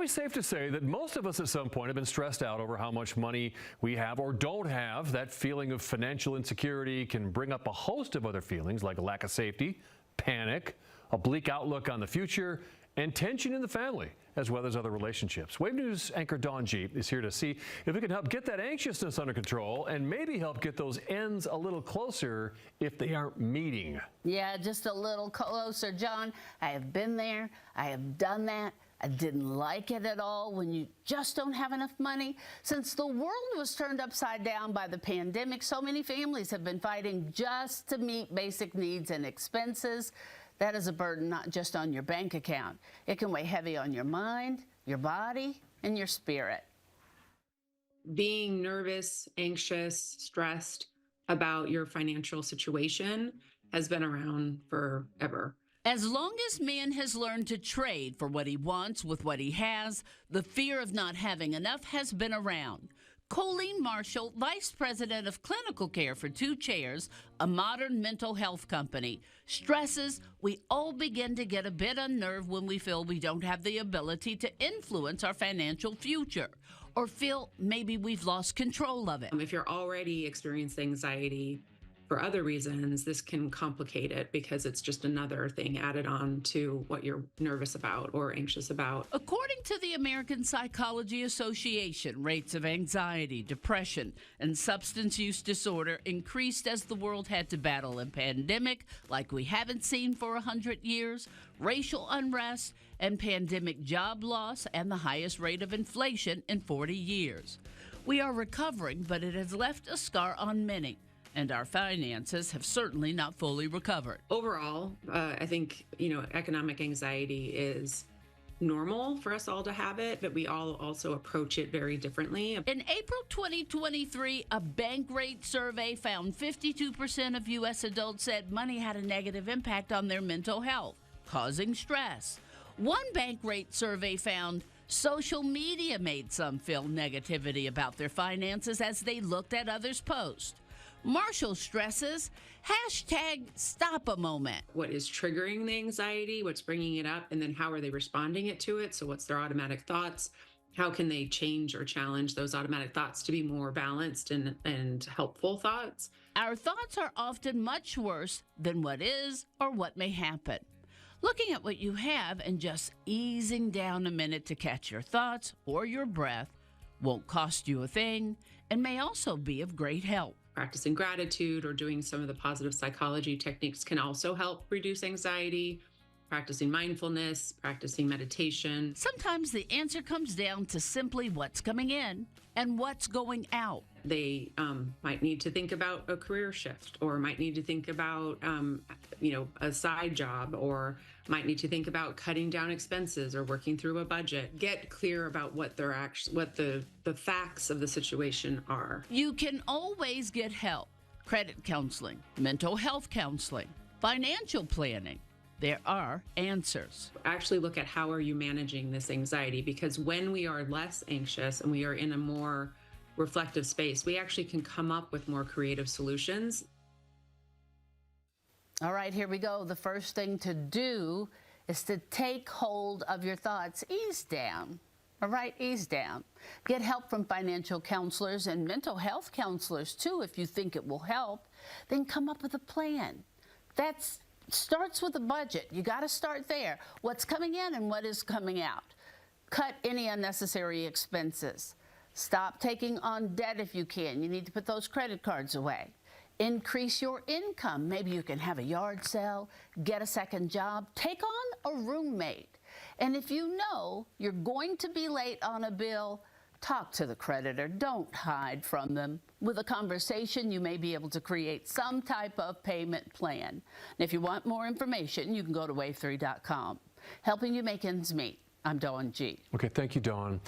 probably safe to say that most of us at some point have been stressed out over how much money we have or don't have. That feeling of financial insecurity can bring up a host of other feelings like a lack of safety, panic, a bleak outlook on the future, and tension in the family, as well as other relationships. Wave News anchor Dawn Jeep is here to see if we can help get that anxiousness under control and maybe help get those ends a little closer if they aren't meeting. Yeah, just a little closer, John. I have been there. I have done that. I didn't like it at all when you just don't have enough money. Since the world was turned upside down by the pandemic, so many families have been fighting just to meet basic needs and expenses. That is a burden not just on your bank account. It can weigh heavy on your mind, your body, and your spirit. Being nervous, anxious, stressed about your financial situation has been around forever. As long as man has learned to trade for what he wants with what he has, the fear of not having enough has been around. Colleen Marshall, Vice President of Clinical Care for Two Chairs, a modern mental health company, stresses we all begin to get a bit unnerved when we feel we don't have the ability to influence our financial future or feel maybe we've lost control of it. If you're already experiencing anxiety for other reasons, this can complicate it because it's just another thing added on to what you're nervous about or anxious about. According to the American Psychology Association, rates of anxiety, depression, and substance use disorder increased as the world had to battle a pandemic like we haven't seen for 100 years, racial unrest, and pandemic job loss, and the highest rate of inflation in 40 years. We are recovering, but it has left a scar on many. And our finances have certainly not fully recovered. Overall, I think, economic anxiety is normal for us all to have it, but we all also approach it very differently. In April 2023, a Bankrate survey found 52% of U.S. adults said money had a negative impact on their mental health, causing stress. One Bankrate survey found social media made some feel negativity about their finances as they looked at others' posts. Marshall stresses, #stop a moment. What is triggering the anxiety, what's bringing it up, and then how are they responding to it? So what's their automatic thoughts? How can they change or challenge those automatic thoughts to be more balanced and helpful thoughts? Our thoughts are often much worse than what is or what may happen. Looking at what you have and just easing down a minute to catch your thoughts or your breath won't cost you a thing and may also be of great help. Practicing gratitude or doing some of the positive psychology techniques can also help reduce anxiety. Practicing mindfulness, practicing meditation. Sometimes the answer comes down to simply what's coming in and what's going out. They might need to think about a career shift, or might need to think about, a side job, or might need to think about cutting down expenses or working through a budget. Get clear about what the facts of the situation are. You can always get help. Credit counseling, mental health counseling, financial planning. There are answers. Actually look at how are you managing this anxiety, because when we are less anxious and we are in a more reflective space, we actually can come up with more creative solutions. All right, here we go. The first thing to do is to take hold of your thoughts. Ease down. All right, ease down. Get help from financial counselors and mental health counselors too if you think it will help. Then come up with a plan. That starts with a budget. You got to start there. What's coming in and what is coming out. Cut any unnecessary expenses. Stop taking on debt if you can. You need to put those credit cards away. Increase your income. Maybe you can have a yard sale, get a second job, take on a roommate. And if you know you're going to be late on a bill, talk to the creditor. Don't hide from them. With a conversation, you may be able to create some type of payment plan. And if you want more information, you can go to wave3.com. Helping you make ends meet. I'm Dawn G. Okay, thank you, Dawn.